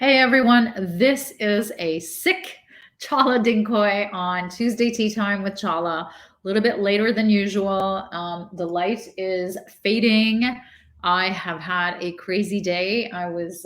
Hey everyone, this is a sick Chala Dinkoy on Tuesday Tea Time with Chala. A little bit later than usual. The light is fading. I have had a crazy day. I was,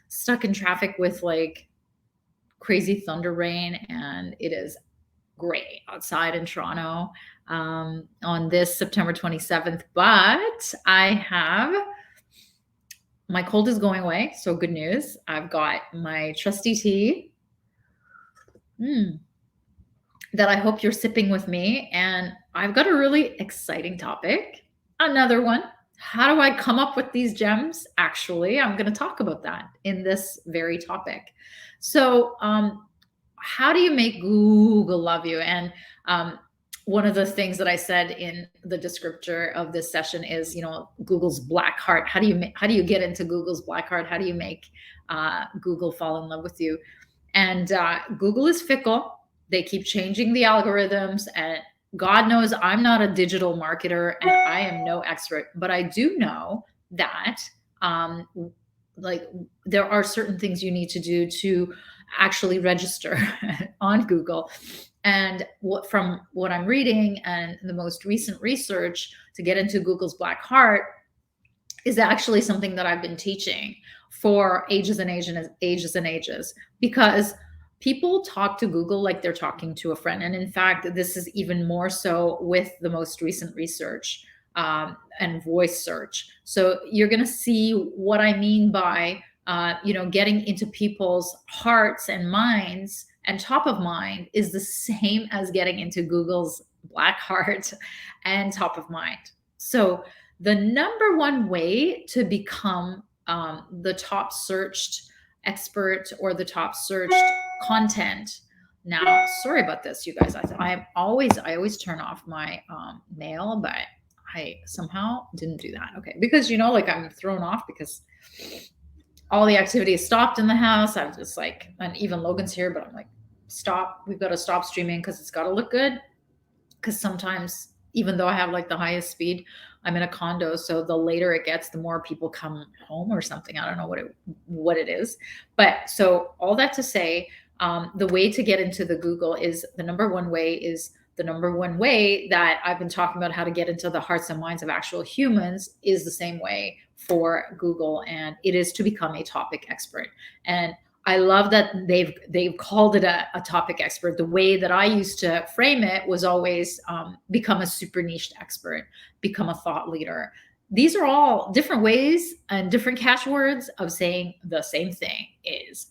stuck in traffic with like crazy thunder rain, and it is gray outside in Toronto on this September 27th. But I have my cold is going away, so good news. I've got my trusty tea that I hope you're sipping with me. And I've got a really exciting topic. Another one. How do I come up with these gems? Actually, I'm going to talk about that in this very topic. So, how do you make Google love you? And one of the things that I said in the descriptor of this session is, Google's black heart. How do you get into Google's black heart? How do you make Google fall in love with you? And Google is fickle. They keep changing the algorithms, and God knows I'm not a digital marketer and I am no expert, but I do know that like there are certain things you need to do to actually register on Google. And from what I'm reading and the most recent research to get into Google's black heart is actually something that I've been teaching for ages and ages, because people talk to Google like they're talking to a friend. And in fact, this is even more so with the most recent research and voice search. So you're going to see what I mean by, getting into people's hearts and minds, and top of mind is the same as getting into Google's black heart and top of mind. So the number one way to become the top searched expert or the top searched content. Now, sorry about this, you guys. I always turn off my mail, but I somehow didn't do that. Okay, because I'm thrown off because all the activity is stopped in the house. I'm just like, and even Logan's here, but I'm like, stop. We've got to stop streaming because it's got to look good. Because sometimes, even though I have like the highest speed, I'm in a condo, so the later it gets, the more people come home or something. I don't know what it is, but so all that to say, the way to get into the Google is the number one way that I've been talking about how to get into the hearts and minds of actual humans is the same way for Google, and it is to become a topic expert. And I love that they've called it a topic expert. The way that I used to frame it was always become a super niched expert, become a thought leader. These are all different ways and different catchwords of saying the same thing: is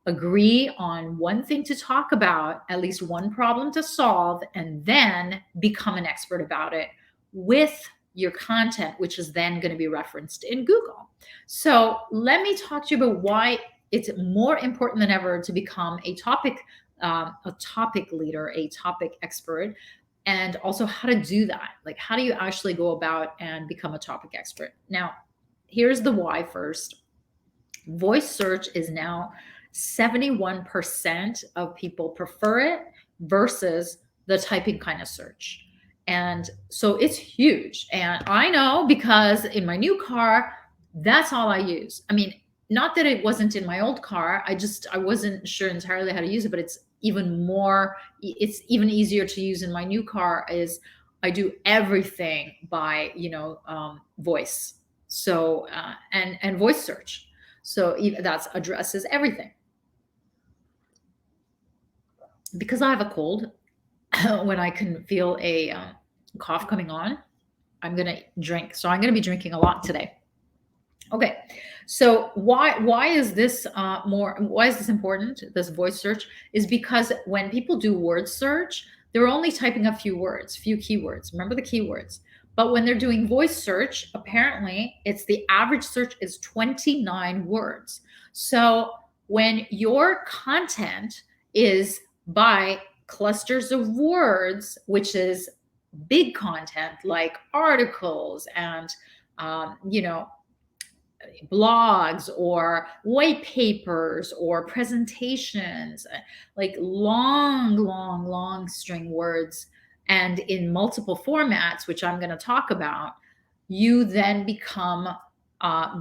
agree on one thing to talk about, at least one problem to solve, and then become an expert about it with your content, which is then going to be referenced in Google. So let me talk to you about why it's more important than ever to become a topic leader, a topic expert, and also how to do that. Like, how do you actually go about and become a topic expert? Now, here's the why first. Voice search is now 71% of people prefer it versus the typing kind of search. And so it's huge. And I know because in my new car, that's all I use. I mean, not that it wasn't in my old car. I wasn't sure entirely how to use it, but it's even easier to use in my new car. Is I do everything by, voice. So, and voice search. So that addresses everything. Because I have a cold, when I can feel a cough coming on, I'm going to drink. So I'm going to be drinking a lot today. Okay, so why is this important? This voice search is because when people do word search, they're only typing a few keywords. Remember the keywords. But when they're doing voice search, apparently the average search is 29 words. So when your content is by clusters of words, which is big content like articles and blogs or white papers or presentations, like long string words, and in multiple formats, which I'm going to talk about, you then become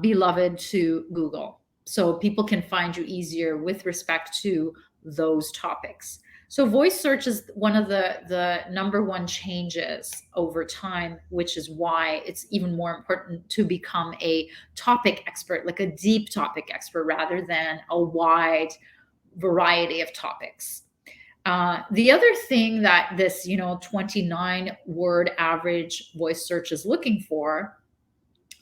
beloved to Google. So people can find you easier with respect to those topics. So voice search is one of the number one changes over time, which is why it's even more important to become a topic expert, like a deep topic expert, rather than a wide variety of topics. The other thing that this, 29 word average voice search is looking for,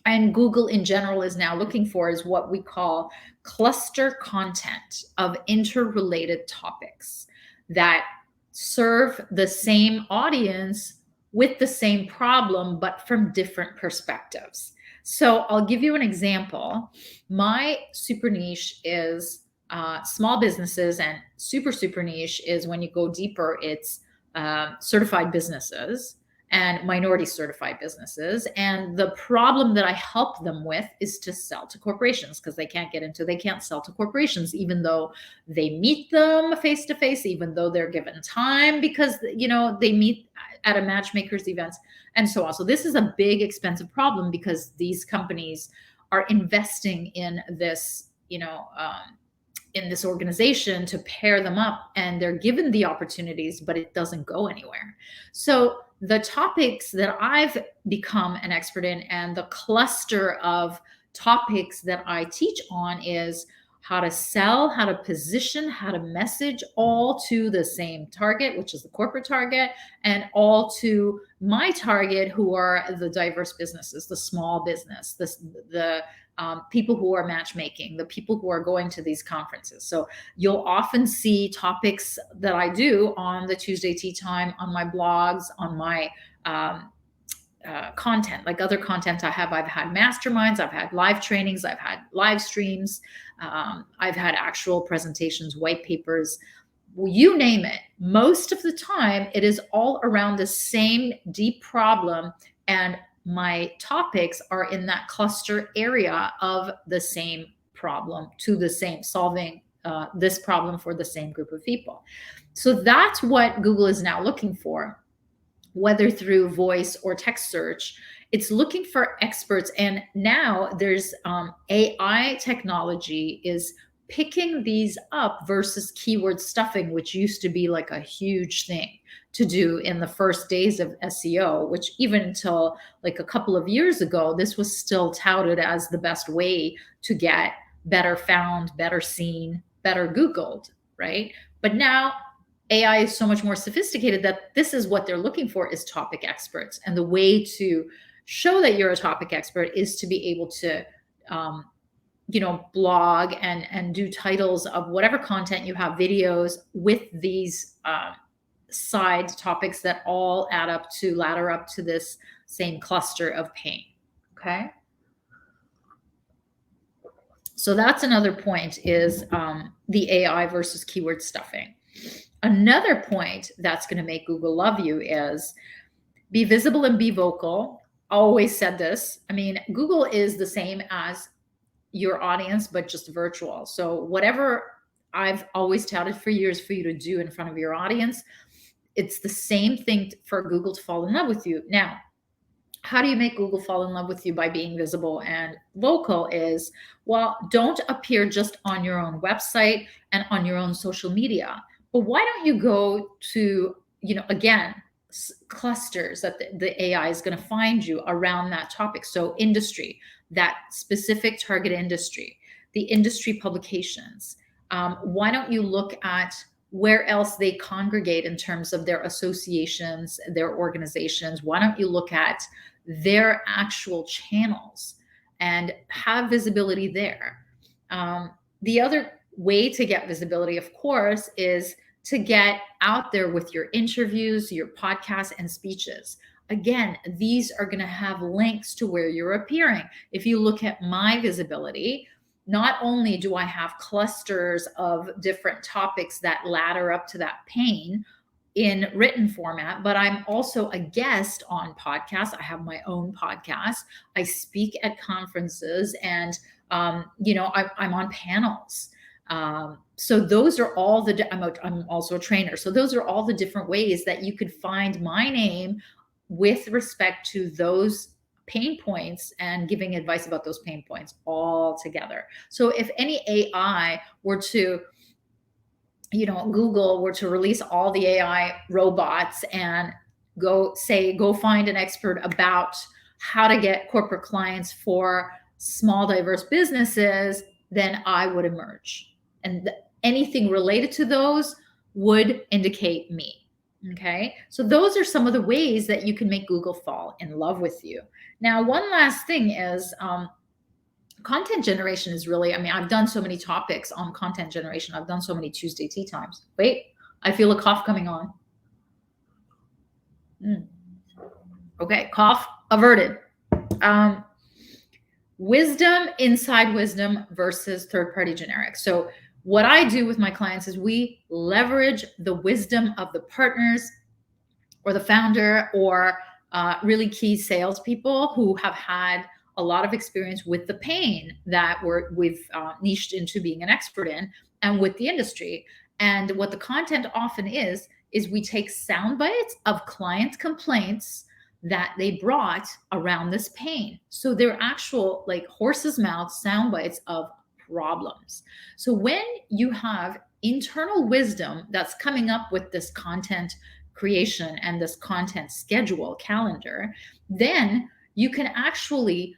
and Google in general is now looking for, is what we call cluster content of interrelated topics that serve the same audience with the same problem, but from different perspectives. So I'll give you an example. My super niche is small businesses, and super niche is when you go deeper, it's certified businesses and minority certified businesses. And the problem that I help them with is to sell to corporations, because they can't sell to corporations, even though they meet them face to face, even though they're given time, because, they meet at a matchmaker's events and so on. So this is a big, expensive problem, because these companies are investing in this, in this organization to pair them up, and they're given the opportunities, but it doesn't go anywhere. So the topics that I've become an expert in, and the cluster of topics that I teach on, is how to sell, how to position, how to message, all to the same target, which is the corporate target, and all to my target, who are the diverse businesses, the small business, the people who are matchmaking, the people who are going to these conferences. So you'll often see topics that I do on the Tuesday Tea Time, on my blogs, on my content, like other content I have. I've had masterminds, I've had live trainings, I've had live streams, I've had actual presentations, white papers, well, you name it. Most of the time, it is all around the same deep problem, and my topics are in that cluster area of the same problem, to the same, solving this problem for the same group of people. So that's what Google is now looking for, whether through voice or text search. It's looking for experts. And now there's AI technology is picking these up versus keyword stuffing, which used to be like a huge thing to do in the first days of SEO, which even until like a couple of years ago, this was still touted as the best way to get better found, better seen, better Googled, right? But now AI is so much more sophisticated that this is what they're looking for, is topic experts. And the way to show that you're a topic expert is to be able to blog and do titles of whatever content you have, videos with these side topics that all ladder up to this same cluster of pain. Okay. So that's another point, is the AI versus keyword stuffing. Another point that's going to make Google love you is be visible and be vocal. Always said this. I mean, Google is the same as your audience, but just virtual. So whatever I've always touted for years for you to do in front of your audience, it's the same thing for Google to fall in love with you. Now, how do you make Google fall in love with you? By being visible and vocal is, well, don't appear just on your own website and on your own social media. But why don't you go to, again, clusters that the AI is going to find you around that topic. So industry, that specific target industry, the industry publications. Why don't you look at where else they congregate in terms of their associations, their organizations? Why don't you look at their actual channels and have visibility there? The other way to get visibility, of course, is to get out there with your interviews, your podcasts, and speeches. Again, these are going to have links to where you're appearing. If you look at my visibility, not only do I have clusters of different topics that ladder up to that pain in written format, but I'm also a guest on podcasts. I have my own podcast. I speak at conferences, and I'm on panels. So those are all I'm also a trainer. So those are all the different ways that you could find my name with respect to those pain points and giving advice about those pain points all together. So if any AI were to, Google were to release all the AI robots and go find an expert about how to get corporate clients for small diverse businesses, then I would emerge. And anything related to those would indicate me. Okay. So those are some of the ways that you can make Google fall in love with you. Now, one last thing is, content generation is really, I've done so many topics on content generation. I've done so many Tuesday tea times. Wait, I feel a cough coming on. Okay, cough averted. Wisdom inside wisdom versus third-party generics. So what I do with my clients is we leverage the wisdom of the partners or the founder or really key salespeople who have had a lot of experience with the pain that we've niched into being an expert in and with the industry. And what the content often is we take sound bites of client complaints that they brought around this pain. So they're actual like horse's mouth sound bites of problems. So when you have internal wisdom that's coming up with this content creation and this content schedule calendar, then you can actually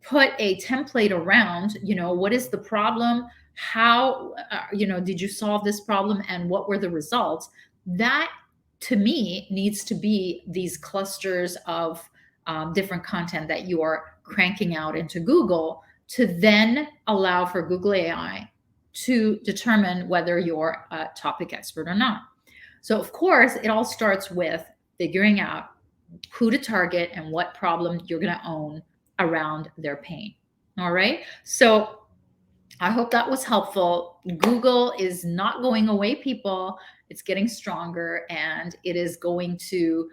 put a template around, what is the problem? How, did you solve this problem and what were the results? That to me needs to be these clusters of different content that you are cranking out into Google to then allow for Google AI to determine whether you're a topic expert or not. So of course, it all starts with figuring out who to target and what problem you're going to own around their pain. All right. So I hope that was helpful. Google is not going away, people. It's getting stronger and it is going to,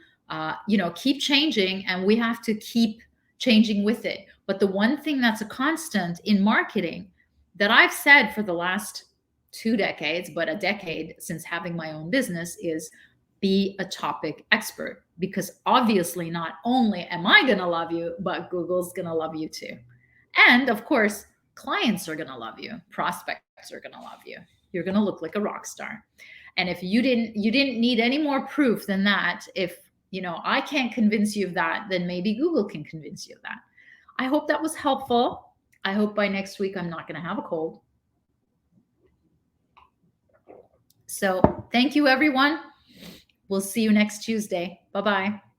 keep changing, and we have to keep changing with it. But the one thing that's a constant in marketing that I've said for the last 2 decades, but a decade since having my own business, is be a topic expert, because obviously not only am I going to love you, but Google's going to love you too. And of course, clients are going to love you. Prospects are going to love you. You're going to look like a rock star. And if you didn't need any more proof than that, if I can't convince you of that, then maybe Google can convince you of that. I hope that was helpful. I hope by next week I'm not going to have a cold. So thank you, everyone. We'll see you next Tuesday. Bye-bye.